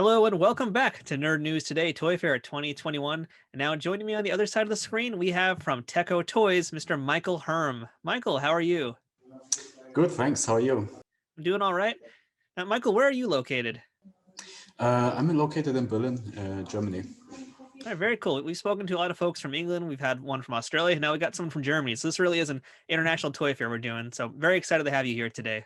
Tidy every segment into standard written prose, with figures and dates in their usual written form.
Hello and welcome back to Nerd News Today Toy Fair 2021. And now joining me on the other side of the screen, we have from TeccoToys, Mr. Micheal Herm. Michael, how are you? Good, thanks. How are you? I'm doing all right. Now, Michael, where are you located? I'm located in Berlin, Germany. All right, very cool. We've spoken to a lot of folks from England. We've had one from Australia. Now we got someone from Germany. So this really is an international toy fair we're doing. So very excited to have you here today.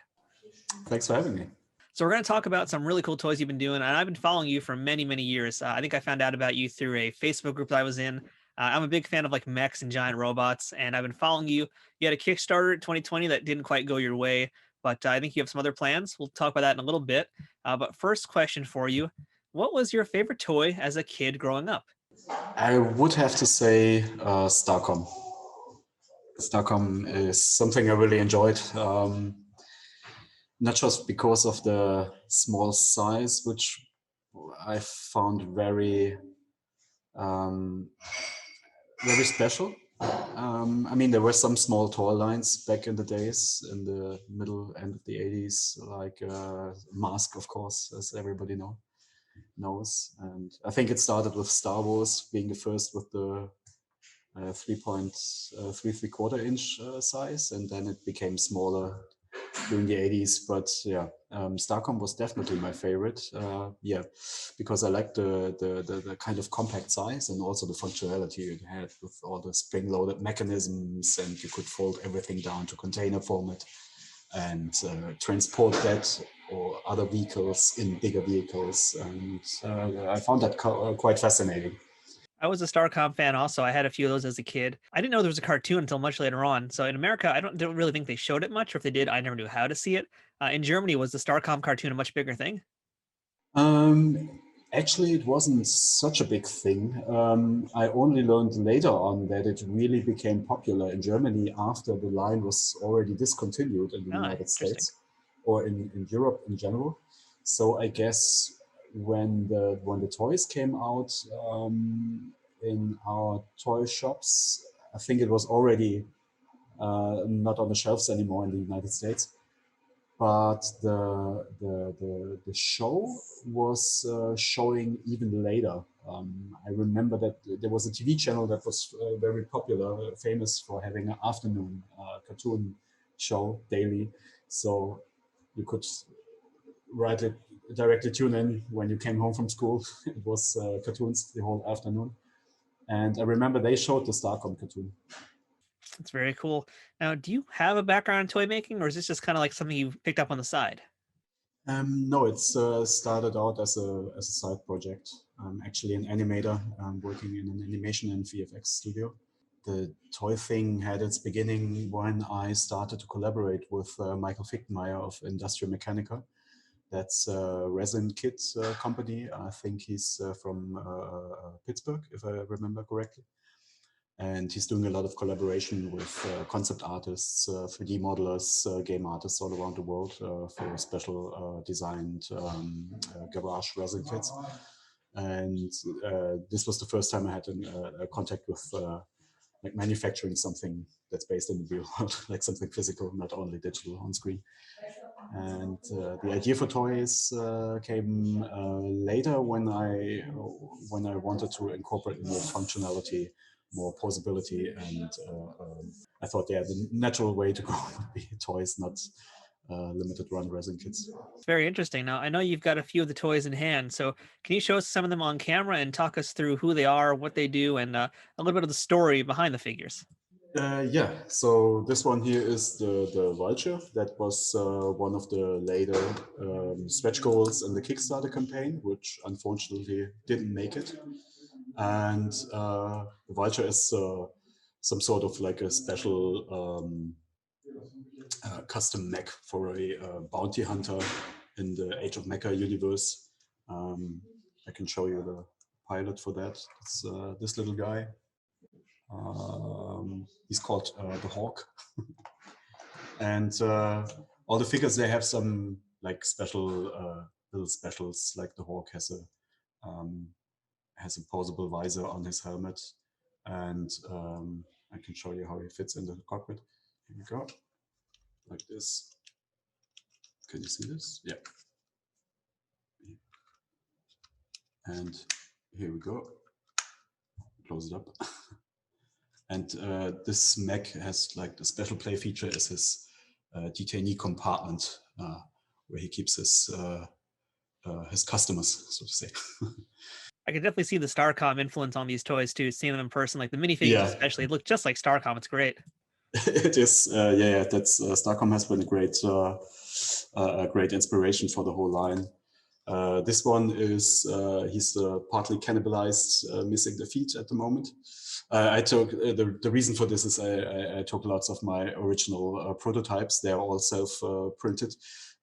Thanks for having me. So we're going to talk about some really cool toys you've been doing, and I've been following you for many, many years. I think I found out about you through a Facebook group that I was in. I'm a big fan of like mechs and giant robots, and I've been following you. You had a Kickstarter in 2020 that didn't quite go your way, but I think you have some other plans. We'll talk about that in a little bit. But first question for you, what was your favorite toy as a kid growing up? I would have to say Starcom. Starcom is something I really enjoyed. Not just because of the small size, which I found very special. I mean, there were some small toy lines back in the days, in the middle end of the 80s, like Mask, of course, as everybody knows. And I think it started with Star Wars being the first with the 3.3/4 inch size, and then it became smaller during the 80s. But yeah, Starcom was definitely my favorite. Yeah, because I liked the kind of compact size and also the functionality it had with all the spring-loaded mechanisms, and you could fold everything down to container format and transport that or other vehicles in bigger vehicles. And I found that quite fascinating. I was a Starcom fan also. I had a few of those as a kid. I didn't know there was a cartoon until much later on. So in America, I don't really think they showed it much, or if they did, I never knew how to see it. In Germany, was the Starcom cartoon a much bigger thing? Um, Actually, it wasn't such a big thing. I only learned later on that it really became popular in Germany after the line was already discontinued in the Ah, United interesting. States or in Europe in general. So I guess when the toys came out in our toy shops, I think it was already not on the shelves anymore in the United States. But the show was showing even later. I remember that there was a TV channel that was very popular, famous for having an afternoon cartoon show daily. So you could rightly directly tune in when you came home from school. It was cartoons the whole afternoon. And I remember they showed the Starcom cartoon. It's very cool. Now, do you have a background in toy making, or is this just kind of like something you picked up on the side? No, it's started out as a side project. I'm actually an animator. I'm working in an animation and VFX studio. The toy thing had its beginning when I started to collaborate with Michael Fichtmeyer of Industrial Mechanica. That's a resin kit company. I think he's from Pittsburgh, if I remember correctly. And he's doing a lot of collaboration with concept artists, 3D modelers, game artists all around the world for special designed garage resin kits. And this was the first time I had a contact with like manufacturing something that's based in the real world, like something physical, not only digital on screen. And the idea for toys came later when I wanted to incorporate more functionality, more posability, and I thought, yeah, the natural way to go would be toys, not limited run resin kits. It's very interesting. Now, I know you've got a few of the toys in hand, so can you show us some of them on camera and talk us through who they are, what they do, and a little bit of the story behind the figures? Yeah, so this one here is the Vulture. That was one of the later stretch goals in the Kickstarter campaign, which unfortunately didn't make it. And the Vulture is some sort of like a special custom mech for a bounty hunter in the Age of Mecha universe. I can show you the pilot for that. It's this little guy. He's called the Hawk. And all the figures, they have some like special little specials, like the Hawk has a posable visor on his helmet, and I can show you how he fits in the cockpit. Here we go, like this. Can you see this? Yeah. And here we go. Close it up. And this mech has like the special play feature is his detainee compartment, where he keeps his customers, so to say. I could definitely see the Starcom influence on these toys too, seeing them in person, like the minifigures Yeah, especially. They look just like Starcom. It's great. it is. Yeah, that's Starcom has been a great inspiration for the whole line. This one is he's partly cannibalized, missing the feet at the moment. I took the reason for this is I took lots of my original prototypes. They're all self printed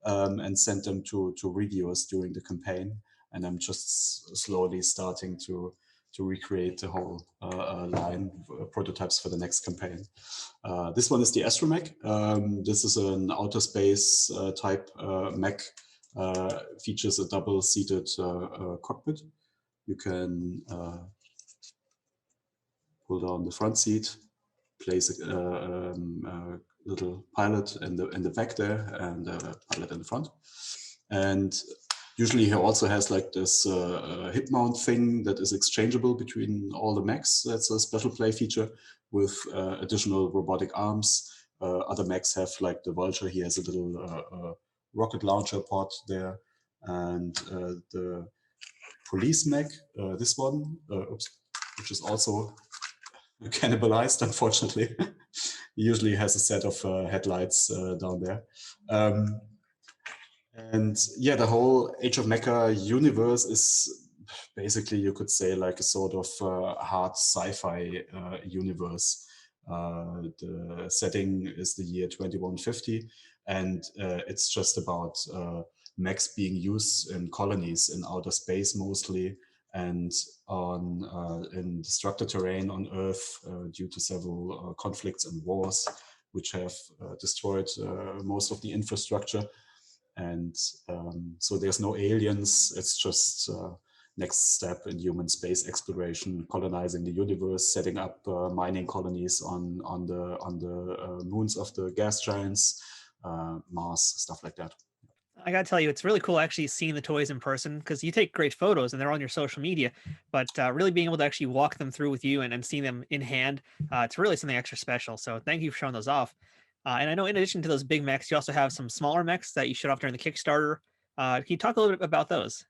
and sent them to reviewers during the campaign. And I'm just slowly starting to recreate the whole line of prototypes for the next campaign. This one is the Astromech. This is an outer space type mech. Features a double-seated cockpit. You can pull down the front seat, place a little pilot in the back there, and a pilot in the front. And usually he also has like this hip mount thing that is exchangeable between all the mechs. That's a special play feature with additional robotic arms. Other mechs have like the Vulture. He has a little rocket launcher pod there. And the police mech, this one, which is also cannibalized, unfortunately. He usually has a set of headlights down there. And yeah, the whole Age of Mecha universe is basically, you could say, like a sort of hard sci-fi universe. The setting is the year 2150, and it's just about mechs being used in colonies in outer space mostly, and on in destructive terrain on Earth due to several conflicts and wars, which have destroyed most of the infrastructure. And so there's no aliens. It's just next step in human space exploration, colonizing the universe, setting up mining colonies on the moons of the gas giants, Mars, stuff like that. I gotta tell you, it's really cool actually seeing the toys in person because you take great photos and they're on your social media, but really being able to actually walk them through with you and seeing them in hand, it's really something extra special. So thank you for showing those off. And I know in addition to those big mechs, you also have some smaller mechs that you showed off during the Kickstarter. Can you talk a little bit about those?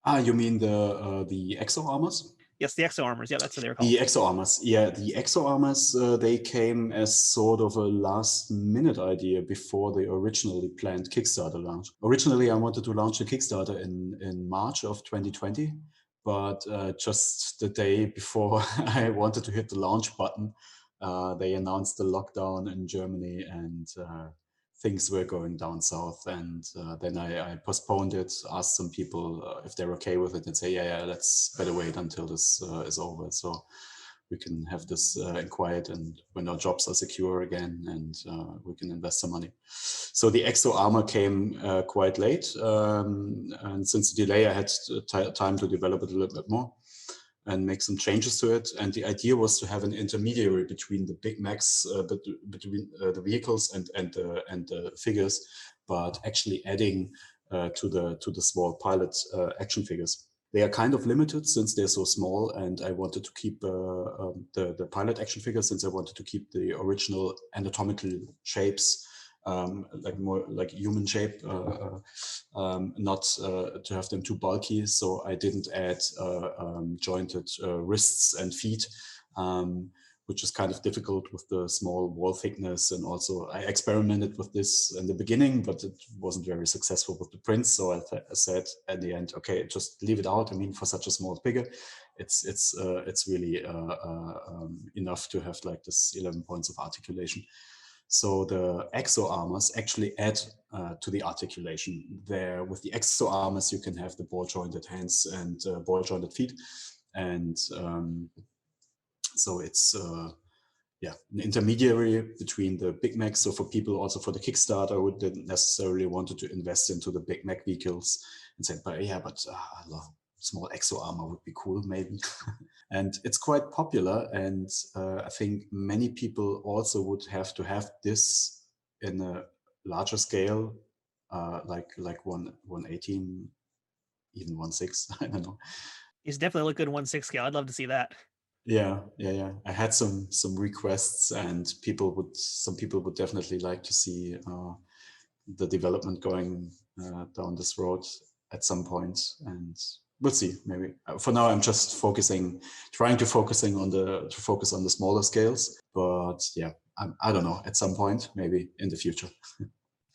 Ah, you mean the Exo Armours? Yes, the Exo Armours. Yeah, that's what they were called. The Exo Armours, yeah, the Exo Armours, they came as sort of a last minute idea before the originally planned Kickstarter launch. Originally, I wanted to launch a Kickstarter in March of 2020, but just the day before I wanted to hit the launch button, they announced the lockdown in Germany and things were going down south. And then I postponed it, asked some people if they're okay with it, and say, yeah, let's better wait until this is over. So we can have this in quiet and when our jobs are secure again, and we can invest some money. So the Exo Armor came quite late. And since the delay, I had time to develop it a little bit more and make some changes to it. And the idea was to have an intermediary between the big mechs, between the vehicles and the figures, but actually adding to the small pilot action figures. They are kind of limited since they're so small, and I wanted to keep the pilot action figures since I wanted to keep the original anatomical shapes, like more like human shape, not to have them too bulky. So I didn't add jointed wrists and feet, which is kind of difficult with the small wall thickness. And also I experimented with this in the beginning, but it wasn't very successful with the prints. So I said at the end, okay, just leave it out. I mean, for such a small figure, it's really enough to have like this 11 points of articulation. So the Exo Armours actually add to the articulation. There, with the Exo Armours, you can have the ball jointed hands and ball jointed feet, and so it's an intermediary between the big mechs. So for people also for the Kickstarter who didn't necessarily wanted to invest into the big mech vehicles and said, but small Exo Armor would be cool, maybe. And it's quite popular, and I think many people also would have to have this in a larger scale, like 118 even 1/6. I don't know. He's definitely look good in 1/6 scale. I'd love to see that. Yeah. I had some requests, and some people would definitely like to see the development going down this road at some point, and we'll see. Maybe for now, I'm just trying to focus on the smaller scales. But yeah, I don't know. At some point, maybe in the future.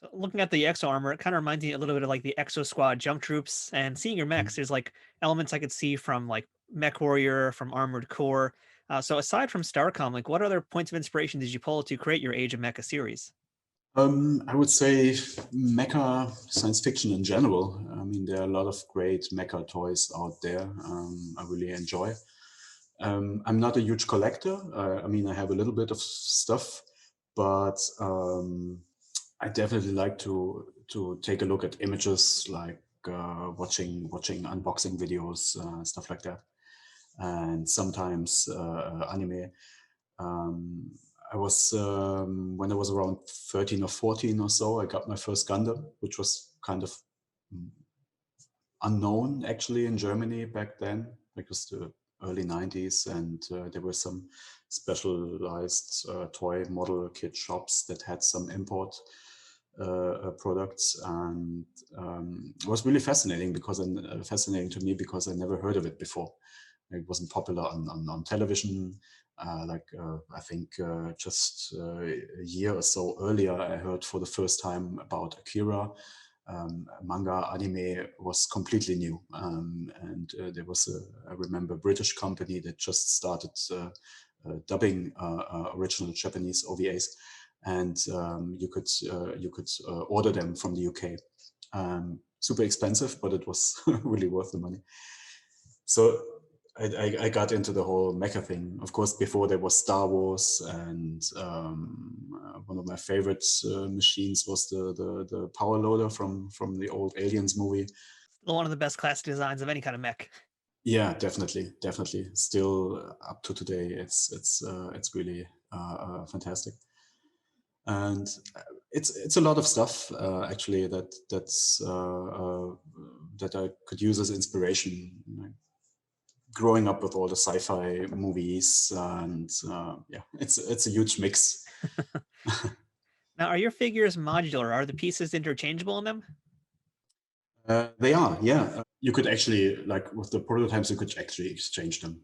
So looking at the Exo armor, it kind of reminds me a little bit of like the Exo Squad jump troops. And seeing your mechs, there's like elements I could see from like Mech Warrior, from Armored Core. So aside from Starcom, like what other points of inspiration did you pull to create your Age of Mecha series? I would say mecha science fiction in general. I mean, there are a lot of great mecha toys out there. I really enjoy. I'm not a huge collector. I mean, I have a little bit of stuff, but I definitely like to take a look at images, like watching unboxing videos, stuff like that, and sometimes anime. Um, I was when I was around 13 or 14 or so, I got my first Gundam, which was kind of mm, unknown actually in Germany back then, because the early 90s, and there were some specialized toy model kit shops that had some import products, and it was really fascinating fascinating to me because I never heard of it before. It wasn't popular on television. I think just a year or so earlier, I heard for the first time about Akira. Manga anime was completely new, and there was I remember a British company that just started dubbing original Japanese OVAs, and you could order them from the UK. Super expensive, but it was really worth the money. So I got into the whole mecha thing. Of course, before there was Star Wars, and one of my favorite machines was the power loader from the old Aliens movie. Still one of the best classic designs of any kind of mech. Yeah, definitely. Still up to today, it's really fantastic, and it's a lot of stuff actually that I could use as inspiration. Like, growing up with all the sci-fi movies, and yeah, it's a huge mix. Now, are your figures modular? Are the pieces interchangeable in them? They are, yeah. You could actually, like with the prototypes, you could actually exchange them.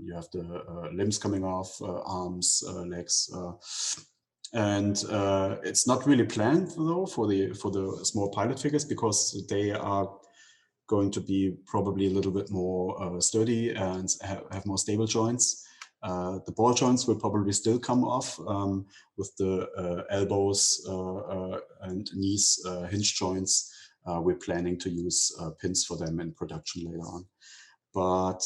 You have the limbs coming off, arms, legs, and it's not really planned though for the small pilot figures, because they are going to be probably a little bit more sturdy and have more stable joints. The ball joints will probably still come off, with the elbows and knees hinge joints. We're planning to use pins for them in production later on. But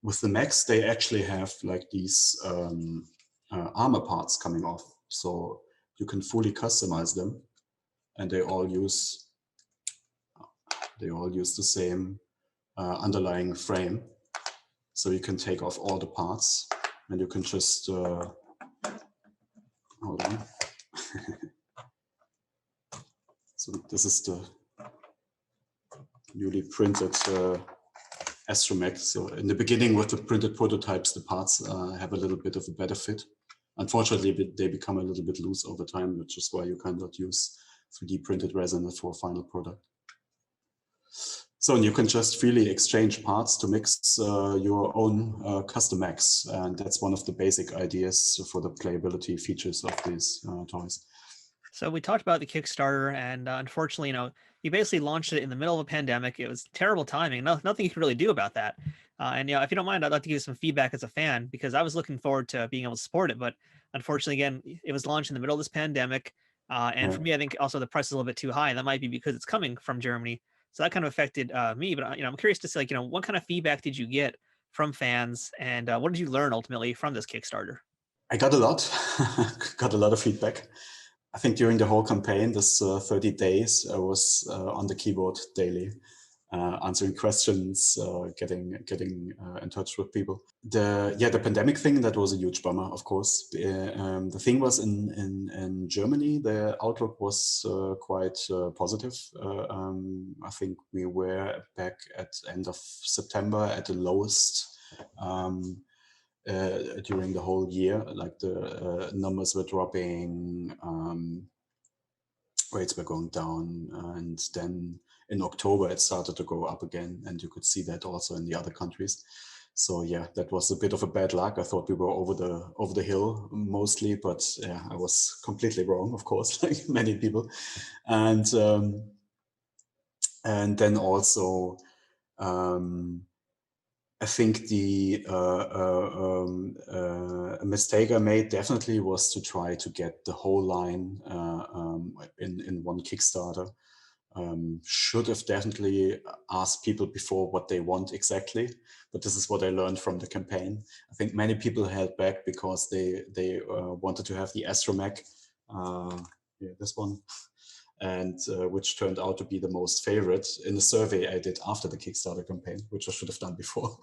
with the mechs, they actually have like these armor parts coming off. So you can fully customize them, and they all use the same underlying frame. So you can take off all the parts, and you can just hold on. So this is the newly printed Astromech. So in the beginning, with the printed prototypes, the parts have a little bit of a better fit. Unfortunately, they become a little bit loose over time, which is why you cannot use 3D printed resin for a final product. So you can just freely exchange parts to mix your own custom mechs, and that's one of the basic ideas for the playability features of these toys. So we talked about the Kickstarter, and unfortunately, you basically launched it in the middle of a pandemic. It was terrible timing. Nothing you could really do about that. And if you don't mind, I'd like to give you some feedback as a fan, because I was looking forward to being able to support it. But unfortunately, again, it was launched in the middle of this pandemic. And for me, I think also the price is a little bit too high. And that might be because it's coming from germany. So that kind of affected me. But I'm curious to see, what kind of feedback did you get from fans, and what did you learn ultimately from this Kickstarter? I got a lot, got a lot of feedback. I think during the whole campaign, this 30 days, I was on the keyboard daily. answering questions, getting in touch with people. The pandemic thing, that was a huge bummer, of course. The thing was in Germany, the outlook was quite positive. I think we were back at end of September at the lowest during the whole year. Like the numbers were dropping, rates were going down, and then in October it started to go up again, and you could see that also in the other countries. So yeah, that was a bit of a bad luck. I thought we were over the hill mostly, but yeah, I was completely wrong, of course, like many people. And then also I think the mistake I made definitely was to try to get the whole line in one Kickstarter. Should have definitely asked people before what they want exactly, but this is what I learned from the campaign. I think many people held back because they wanted to have the astromech, yeah, this one, and which turned out to be the most favorite in the survey I did after the Kickstarter campaign, which I should have done before.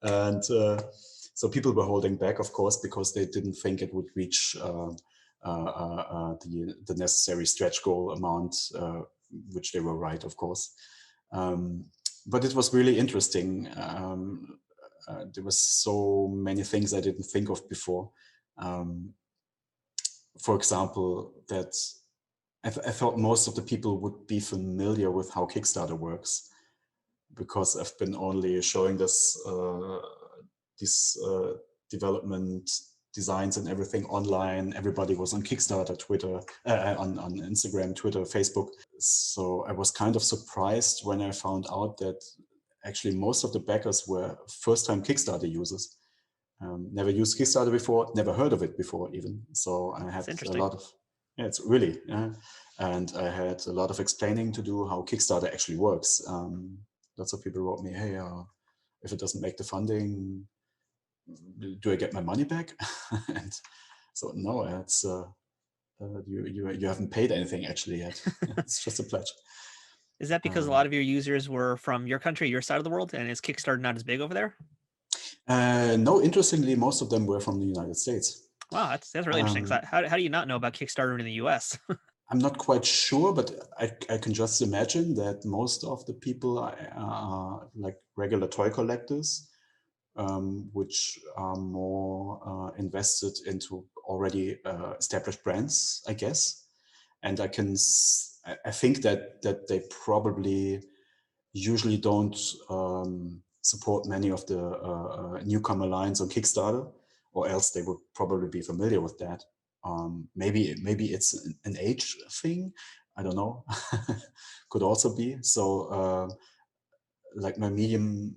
And so people were holding back, of course, because they didn't think it would reach the necessary stretch goal amount, which they were right, of course. But it was really interesting. There was so many things I didn't think of before. For example, that I thought most of the people would be familiar with how Kickstarter works, because I've been only showing this these development designs and everything online. Everybody was on Kickstarter, Twitter, on Instagram, Twitter, Facebook. So I was kind of surprised when I found out that actually most of the backers were first-time Kickstarter users. Never used Kickstarter before, never heard of it before even. So I had a lot of, yeah, it's really, and I had a lot of explaining to do how Kickstarter actually works. Lots of people wrote me, hey, if it doesn't make the funding, do I get my money back? And so no, it's you haven't paid anything actually yet. It's just a pledge. Is that because a lot of your users were from your country, your side of the world, and is Kickstarter not as big over there? No, interestingly, most of them were from the United States. Wow, that's really interesting. How do you not know about Kickstarter in the US? I'm not quite sure, but I can just imagine that most of the people are like regular toy collectors, which are more invested into already established brands, I guess. And I think that they probably usually don't support many of the newcomer lines on Kickstarter, or else they would probably be familiar with that. Maybe it's an age thing. I don't know. Could also be. So like my median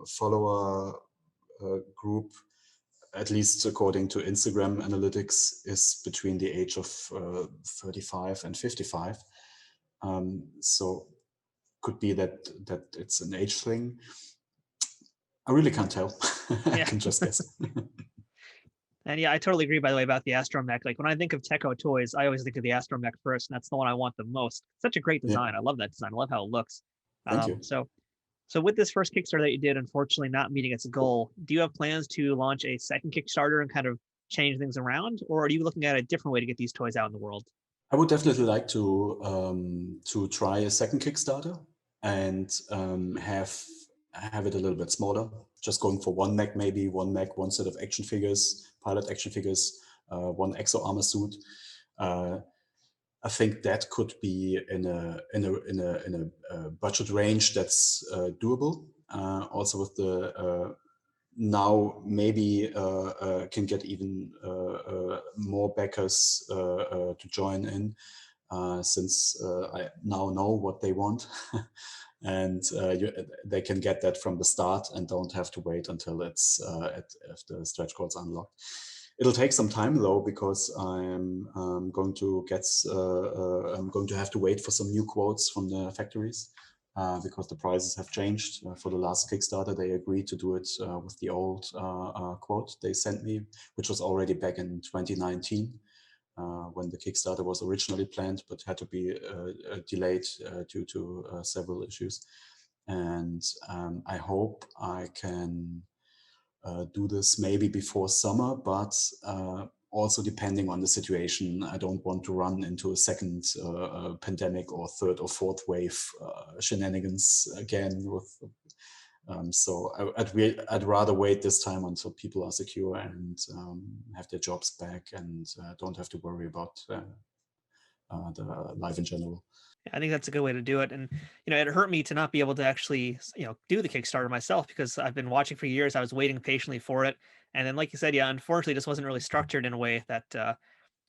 follower group, at least according to Instagram analytics, is between the age of 35 and 55. So could be that it's an age thing. I really can't tell. I can just guess. And yeah, I totally agree, by the way, about the astromech. Like when I think of TeccoToys, I always think of the astromech first, and that's the one I want the most. Such a great design. Yeah. I love that design. I love how it looks. Thank you. So with this first Kickstarter that you did, unfortunately not meeting its goal, do you have plans to launch a second Kickstarter and kind of change things around, or are you looking at a different way to get these toys out in the world? I would definitely like to try a second Kickstarter and have it a little bit smaller. Just going for one mech, maybe one mech, one set of action figures, pilot action figures, one Exo Armour suit. I think that could be in a budget range that's doable. Also with the now maybe can get even more backers to join in, since I now know what they want. And they can get that from the start and don't have to wait until it's if the stretch goals unlocked. It'll take some time though, because I'm going to I'm going to have to wait for some new quotes from the factories. Because the prices have changed. For the last Kickstarter, they agreed to do it with the old quote they sent me, which was already back in 2019. when the Kickstarter was originally planned, but had to be delayed due to several issues. And I hope I can do this maybe before summer, but also depending on the situation. I don't want to run into a second pandemic or third or fourth wave shenanigans again with so I'd rather wait this time until people are secure and have their jobs back and don't have to worry about the life in general. I think that's a good way to do it. And, it hurt me to not be able to actually, do the Kickstarter myself because I've been watching for years. I was waiting patiently for it. And then, like you said, yeah, unfortunately, this wasn't really structured in a way that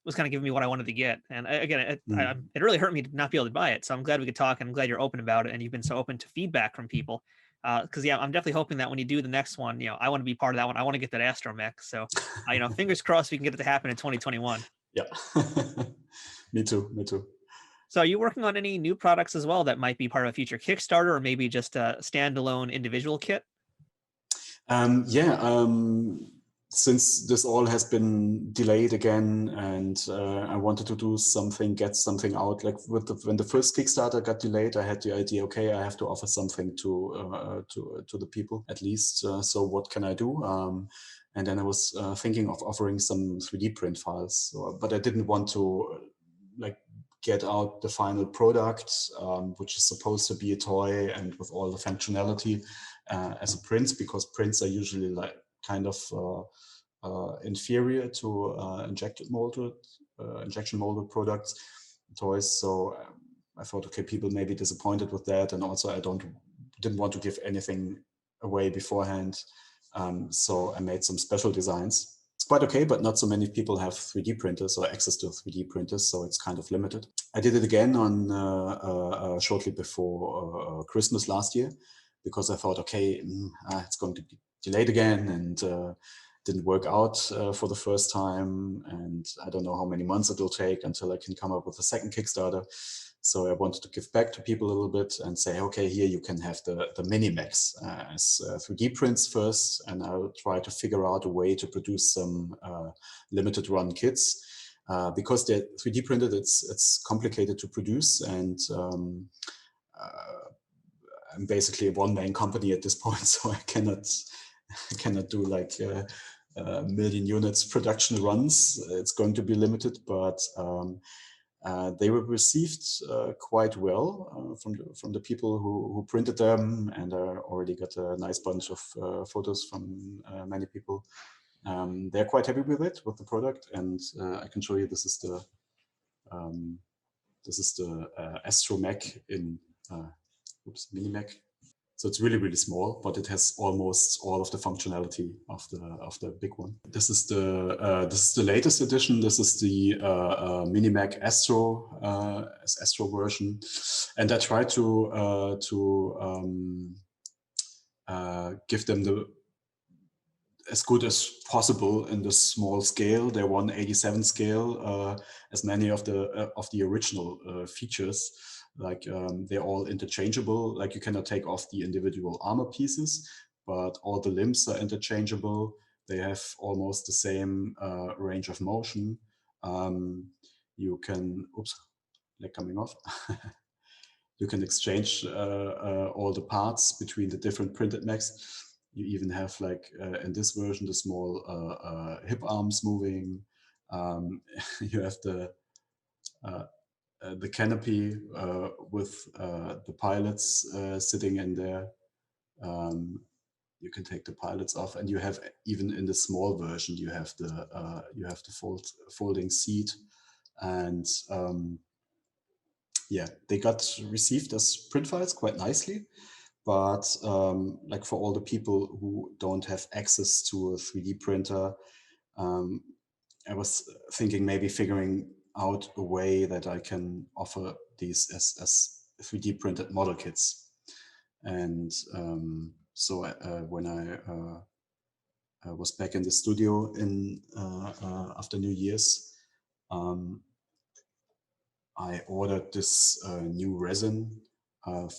was kind of giving me what I wanted to get. And again, Mm. it really hurt me to not be able to buy it. So I'm glad we could talk, and I'm glad you're open about it, and you've been so open to feedback from people. Because yeah, I'm definitely hoping that when you do the next one, I want to be part of that one. I want to get that astromech. So, fingers crossed we can get it to happen in 2021. Yeah, me too. Me too. So, are you working on any new products as well that might be part of a future Kickstarter, or maybe just a standalone individual kit? Yeah, since this all has been delayed again, and I wanted to do something, get something out. Like when the first Kickstarter got delayed, I had the idea, okay, I have to offer something to the people at least. So what can I do? And then I was thinking of offering some 3D print files, but I didn't want to like get out the final product, which is supposed to be a toy and with all the functionality as a print, because prints are usually like kind of inferior to injection molded products, toys. So I thought, okay, people may be disappointed with that, and also I didn't want to give anything away beforehand. So I made some special designs. It's quite okay, but not so many people have 3D printers or access to 3D printers, so it's kind of limited. I did it again on shortly before Christmas last year, because I thought, okay, it's going to be delayed again, and didn't work out for the first time, and I don't know how many months it will take until I can come up with a second Kickstarter. So I wanted to give back to people a little bit and say, okay, here you can have the mini-mechs as 3D prints first, and I'll try to figure out a way to produce some limited run kits. Because they're 3D printed, it's complicated to produce, and I'm basically a one-man company at this point, so I cannot do like million units production runs. It's going to be limited, but they were received quite well from the people who printed them, and I already got a nice bunch of photos from many people. They're quite happy with it, with the product, and I can show you um, this is the Astro Mech in mini-mech. So it's really, really small, but it has almost all of the functionality of the big one. This is the latest edition. This is the mini-mech Astro version, and I try to give them the as good as possible in the small scale. They're 1/87 scale, as many of the original features. Like they're all interchangeable. Like you cannot take off the individual armor pieces, but all the limbs are interchangeable. They have almost the same range of motion. You can, oops, leg coming off. You can exchange all the parts between the different printed mechs. You even have, like in this version, the small hip arms moving. You have the canopy with the pilots sitting in there. You can take the pilots off, and you have, even in the small version, you have the folding seat, and yeah, they got received as print files quite nicely. But like for all the people who don't have access to a 3D printer, I was thinking maybe figuring out a way that I can offer these as 3D printed model kits. And so when I was back in the studio in after New Year's, I ordered this new resin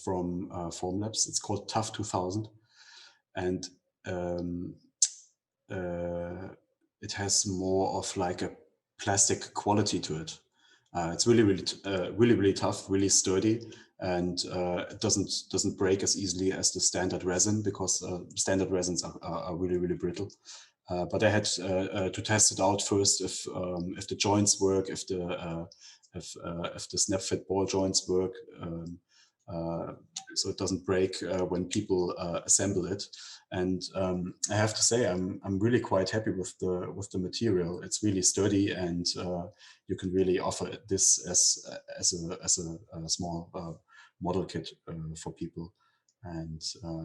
from Formlabs. It's called Tough 2000, and um, it has more of like a plastic quality to it. It's really tough, really sturdy, and it doesn't break as easily as the standard resin, because standard resins are really brittle. But I had to test it out first, if the joints work, if the snap fit ball joints work, uh, so it doesn't break when people assemble it. And I have to say, I'm really quite happy with the material. It's really sturdy, and you can really offer this as a small model kit for people, and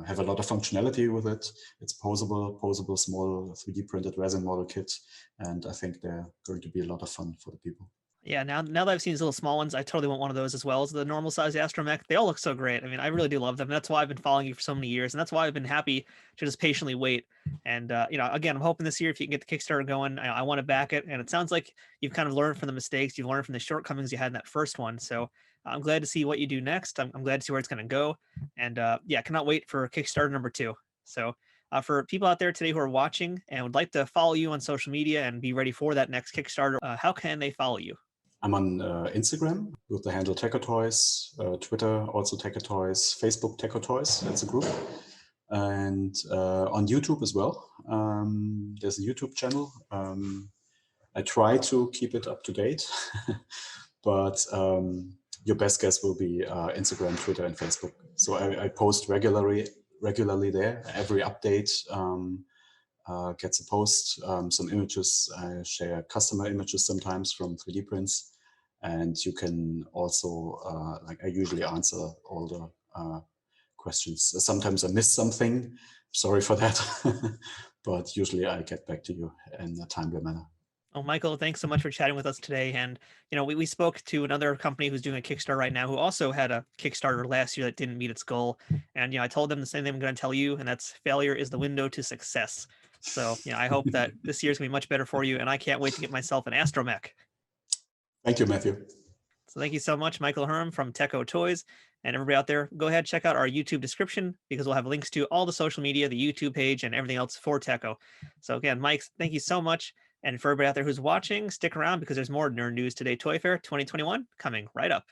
have a lot of functionality with it. It's posable small 3D printed resin model kit, and I think they're going to be a lot of fun for the people. Yeah, now that I've seen these little small ones, I totally want one of those as well as the normal size astromech. They all look so great. I mean, I really do love them. That's why I've been following you for so many years, and that's why I've been happy to just patiently wait. And again, I'm hoping this year if you can get the Kickstarter going, I want to back it. And it sounds like you've kind of learned from the mistakes, you've learned from the shortcomings you had in that first one. So I'm glad to see what you do next. I'm glad to see where it's going to go, and yeah, cannot wait for Kickstarter number 2. So. For people out there today who are watching and would like to follow you on social media and be ready for that next Kickstarter, how can they follow you? I'm on Instagram with the handle TeccoToys, Twitter also TeccoToys, Facebook TeccoToys, that's a group, and on YouTube as well. There's a YouTube channel. I try to keep it up to date, but your best guess will be Instagram, Twitter, and Facebook. So I post regularly there. Every update gets a post, some images. I share customer images sometimes from 3D prints. And you can also, I usually answer all the questions. Sometimes I miss something. Sorry for that. But usually I get back to you in a timely manner. Oh, Michael, thanks so much for chatting with us today. And, we spoke to another company who's doing a Kickstarter right now who also had a Kickstarter last year that didn't meet its goal. And, I told them the same thing I'm going to tell you, and that's failure is the window to success. So, I hope that this year's going to be much better for you. And I can't wait to get myself an astromech. Thank you, Matthew. So thank you so much, Micheal Herm from TeccoToys. And everybody out there, go ahead, check out our YouTube description because we'll have links to all the social media, the YouTube page, and everything else for Tecco. So again, Mike, thank you so much. And for everybody out there who's watching, stick around because there's more Nerd News Today Toy Fair 2021 coming right up.